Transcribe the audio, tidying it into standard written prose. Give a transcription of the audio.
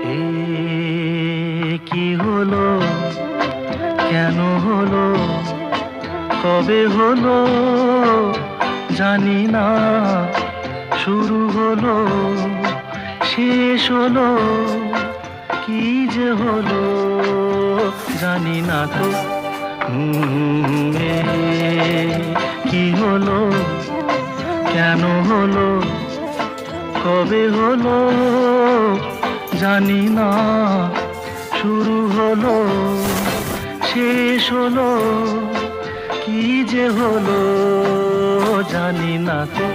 এ কি হলো, কেন হলো, কবে হলো জানি না। শুরু হলো, শেষ হলো, কি যে হলো জানি না তো। এ কি হলো, কেন হলো, কবে হলো জানি না। শুরু হলো, শেষ হলো, কি যে হলো জানি না তো।